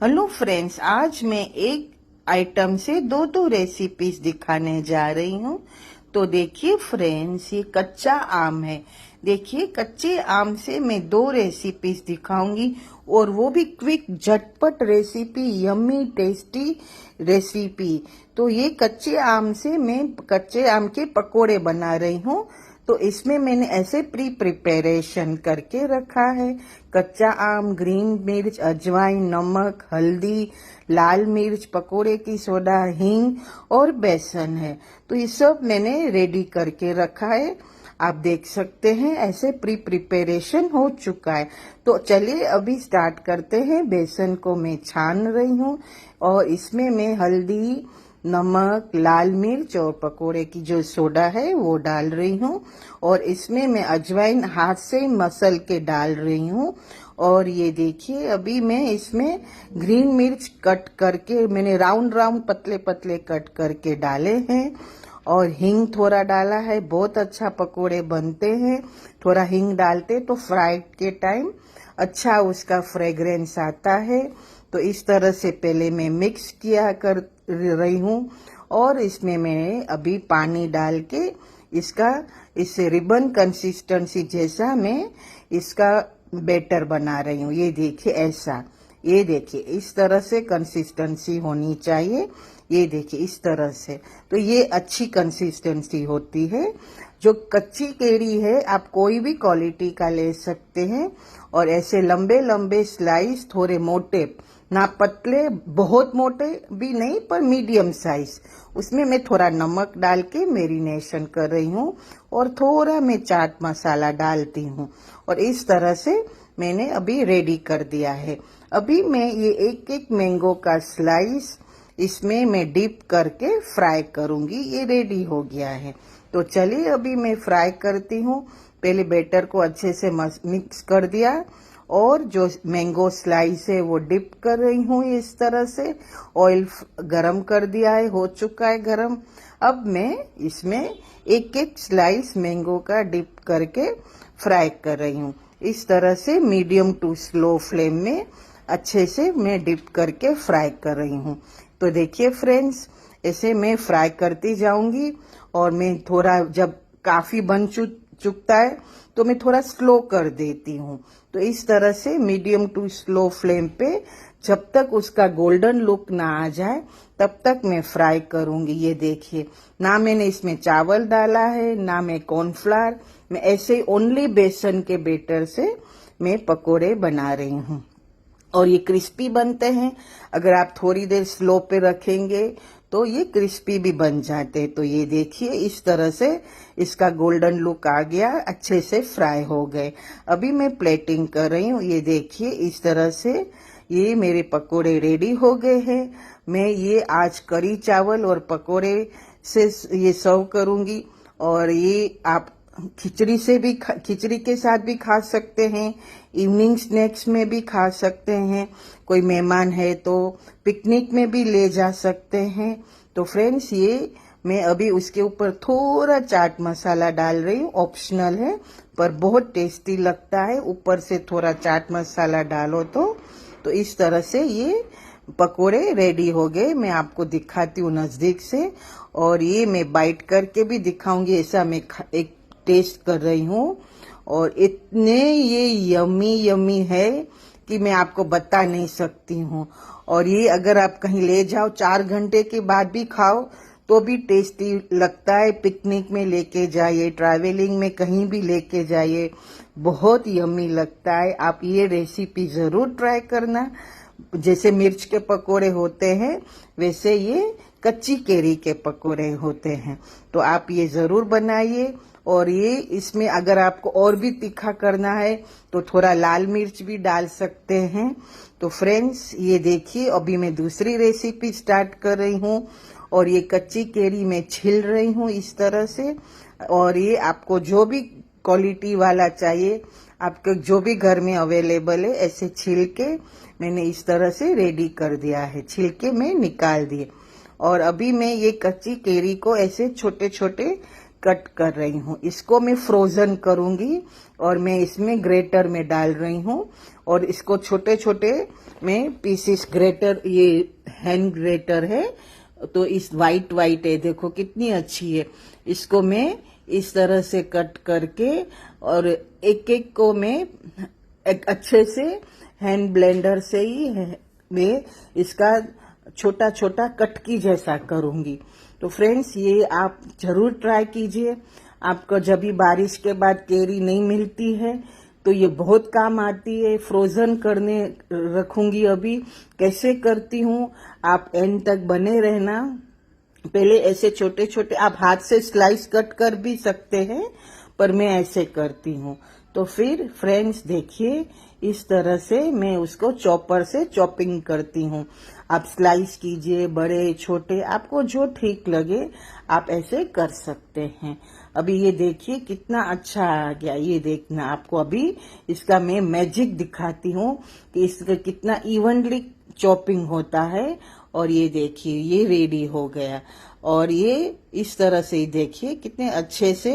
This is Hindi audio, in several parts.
हेलो फ्रेंड्स, आज मैं एक आइटम से दो रेसिपीज दिखाने जा रही हूँ। तो देखिए फ्रेंड्स, ये कच्चा आम है। देखिए, कच्चे आम से मैं दो रेसिपीज दिखाऊंगी और वो भी क्विक झटपट रेसिपी, यम्मी टेस्टी रेसिपी। तो ये कच्चे आम से मैं कच्चे आम के पकोड़े बना रही हूँ। तो इसमें मैंने ऐसे प्रिपरेशन करके रखा है। कच्चा आम, ग्रीन मिर्च, अजवाइन, नमक, हल्दी, लाल मिर्च, पकोड़े की सोडा, हींग और बेसन है। तो ये सब मैंने रेडी करके रखा है। आप देख सकते हैं ऐसे प्रिपरेशन हो चुका है। तो चलिए अभी स्टार्ट करते हैं। बेसन को मैं छान रही हूँ और इसमें मैं हल्दी, नमक, लाल मिर्च और पकोड़े की जो सोडा है वो डाल रही हूँ। और इसमें मैं अजवाइन हाथ से मसल के डाल रही हूँ। और ये देखिए, अभी मैं इसमें ग्रीन मिर्च कट करके मैंने राउंड राउंड पतले पतले कट करके डाले हैं। और हींग थोड़ा डाला है, बहुत अच्छा पकोड़े बनते हैं। थोड़ा हींग डालते तो फ्राई के टाइम अच्छा उसका फ्रेग्रेंस आता है। तो इस तरह से पहले मैं मिक्स किया कर रही हूँ। और इसमें मैंने अभी पानी डाल के इससे रिबन कंसिस्टेंसी जैसा मैं इसका बैटर बना रही हूँ। ये देखिए ऐसा, ये देखिए इस तरह से कंसिस्टेंसी होनी चाहिए। ये देखिए इस तरह से, तो ये अच्छी कंसिस्टेंसी होती है। जो कच्ची केरी है आप कोई भी क्वालिटी का ले सकते हैं। और ऐसे लंबे लंबे स्लाइस, थोड़े मोटे, ना पतले बहुत मोटे भी नहीं पर मीडियम साइज। उसमें मैं थोड़ा नमक डाल के मैरिनेशन कर रही हूँ और थोड़ा मैं चाट मसाला डालती हूँ। और इस तरह से मैंने अभी रेडी कर दिया है। अभी मैं ये एक एक मैंगो का स्लाइस इसमें मैं डिप करके फ्राई करूंगी। ये रेडी हो गया है। तो चलिए अभी मैं फ्राई करती हूँ। पहले बैटर को अच्छे से मिक्स कर दिया और जो मैंगो स्लाइस है वो डिप कर रही हूँ इस तरह से। ऑयल गरम कर दिया है, हो चुका है गरम। अब मैं इसमें एक एक स्लाइस मैंगो का डिप करके फ्राई कर रही हूँ। इस तरह से मीडियम टू स्लो फ्लेम में अच्छे से मैं डिप करके फ्राई कर रही हूँ। तो देखिए फ्रेंड्स, ऐसे मैं फ्राई करती जाऊंगी। और मैं थोड़ा जब काफी बन चुकता है तो मैं थोड़ा स्लो कर देती हूँ। तो इस तरह से मीडियम टू स्लो फ्लेम पे जब तक उसका गोल्डन लुक ना आ जाए तब तक मैं फ्राई करूंगी। ये देखिए, ना मैंने इसमें चावल डाला है, ना मैं कॉर्नफ्लावर, मैं ऐसे ओनली बेसन के बैटर से मैं पकोड़े बना रही हूँ। और ये क्रिस्पी बनते हैं। अगर आप थोड़ी देर स्लो पे रखेंगे तो ये क्रिस्पी भी बन जाते हैं। तो ये देखिए इस तरह से इसका गोल्डन लुक आ गया, अच्छे से फ्राई हो गए। अभी मैं प्लेटिंग कर रही हूँ। ये देखिए इस तरह से ये मेरे पकोड़े रेडी हो गए हैं। मैं ये आज करी चावल और पकोड़े से ये सर्व करूंगी। और ये आप खिचड़ी के साथ भी खा सकते हैं, इवनिंग स्नैक्स में भी खा सकते हैं। कोई मेहमान है तो पिकनिक में भी ले जा सकते हैं। तो फ्रेंड्स, ये मैं अभी उसके ऊपर थोड़ा चाट मसाला डाल रही हूँ, ऑप्शनल है पर बहुत टेस्टी लगता है। ऊपर से थोड़ा चाट मसाला डालो तो इस तरह से ये पकोड़े रेडी हो गए। मैं आपको दिखाती हूँ नजदीक से और ये मैं बाइट करके भी दिखाऊंगी। ऐसा मैं एक टेस्ट कर रही हूँ और इतने ये यमी यमी है कि मैं आपको बता नहीं सकती हूँ। और ये अगर आप कहीं ले जाओ 4 घंटे के बाद भी खाओ तो भी टेस्टी लगता है। पिकनिक में लेके जाइए, ट्रैवलिंग में कहीं भी लेके जाइए, बहुत यमी लगता है। आप ये रेसिपी जरूर ट्राई करना। जैसे मिर्च के पकोड़े होते हैं वैसे ये कच्ची केरी के पकोड़े होते हैं। तो आप ये जरूर बनाइए। और ये इसमें अगर आपको और भी तीखा करना है तो थोड़ा लाल मिर्च भी डाल सकते हैं। तो फ्रेंड्स, ये देखिए अभी मैं दूसरी रेसिपी स्टार्ट कर रही हूँ। और ये कच्ची केरी मैं छिल रही हूँ इस तरह से। और ये आपको जो भी क्वालिटी वाला चाहिए, आपके जो भी घर में अवेलेबल है, ऐसे छिल के मैंने इस तरह से रेडी कर दिया है। छिलके में निकाल दिए। और अभी मैं ये कच्ची केरी को ऐसे छोटे छोटे कट कर रही हूँ। इसको मैं फ्रोजन करूंगी और मैं इसमें ग्रेटर में डाल रही हूँ और इसको छोटे छोटे में पीसेस, ग्रेटर ये हैंड ग्रेटर है तो इस वाइट वाइट है, देखो कितनी अच्छी है। इसको मैं इस तरह से कट करके और एक एक को मैं एक अच्छे से हैंड ब्लेंडर से ही मैं इसका छोटा छोटा कटकी जैसा करूंगी। तो फ्रेंड्स ये आप जरूर ट्राई कीजिए। आपको जब भी बारिश के बाद केरी नहीं मिलती है तो ये बहुत काम आती है। फ्रोजन करने रखूंगी, अभी कैसे करती हूँ आप एंड तक बने रहना। पहले ऐसे छोटे छोटे आप हाथ से स्लाइस कट कर भी सकते हैं, पर मैं ऐसे करती हूँ। तो फिर फ्रेंड्स देखिए इस तरह से मैं उसको चॉपर से चॉपिंग करती हूँ। आप स्लाइस कीजिए, बड़े छोटे आपको जो ठीक लगे आप ऐसे कर सकते हैं। अभी ये देखिए कितना अच्छा आ गया, ये देखना आपको अभी इसका मैं मैजिक दिखाती हूँ कि इसका कितना इवनली चॉपिंग होता है। और ये देखिए ये रेडी हो गया और ये इस तरह से देखिए कितने अच्छे से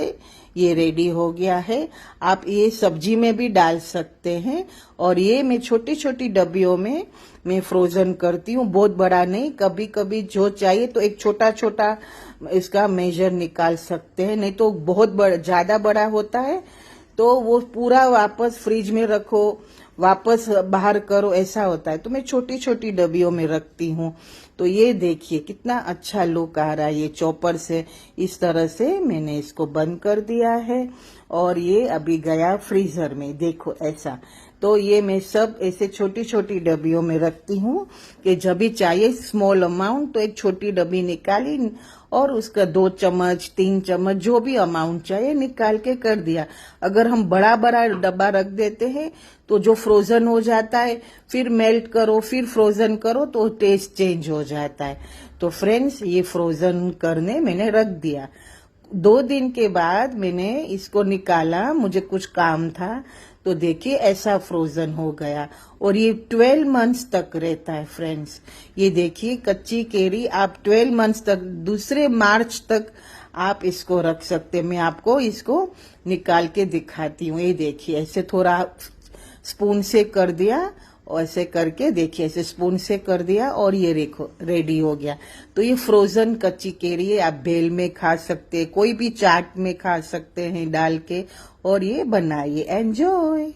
ये रेडी हो गया है। आप ये सब्जी में भी डाल सकते हैं और ये मैं छोटी छोटी डब्बियों में मैं फ्रोजन करती हूँ, बहुत बड़ा नहीं। कभी कभी जो चाहिए तो एक छोटा छोटा इसका मेजर निकाल सकते हैं, नहीं तो बहुत बड़ा ज्यादा बड़ा होता है तो वो पूरा वापस फ्रिज में रखो, वापस बाहर करो, ऐसा होता है। तो मैं छोटी छोटी डब्बियों में रखती हूँ। तो ये देखिए कितना अच्छा लुक आ रहा है ये चॉपर से। इस तरह से मैंने इसको बंद कर दिया है और ये अभी गया फ्रीजर में, देखो ऐसा। तो ये मैं सब ऐसे छोटी छोटी डब्बियों में रखती हूँ कि जब भी चाहिए स्मॉल अमाउंट तो एक छोटी डब्बी निकाली और उसका 2 चम्मच 3 चम्मच जो भी अमाउंट चाहिए निकाल के कर दिया। अगर हम बड़ा बड़ा डब्बा रख देते हैं तो जो फ्रोजन हो जाता है, फिर मेल्ट करो फिर फ्रोजन करो तो टेस्ट चेंज हो जाता है। तो फ्रेंड्स ये फ्रोजन करने मैंने रख दिया। 2 दिन के बाद मैंने इसको निकाला, मुझे कुछ काम था तो देखिए ऐसा फ्रोजन हो गया और ये 12 मंथ्स तक रहता है फ्रेंड्स। ये देखिए कच्ची केरी आप 12 मंथ्स तक, दूसरे मार्च तक आप इसको रख सकते हैं। मैं आपको इसको निकाल के दिखाती हूँ। ये देखिए ऐसे थोड़ा स्पून से कर दिया और ऐसे करके देखिए ऐसे स्पून से कर दिया और ये देखो रेडी हो गया। तो ये फ्रोजन कच्ची केरी है, आप भेल में खा सकते हैं, कोई भी चाट में खा सकते हैं डाल के और ये बनाइए, एंजॉय।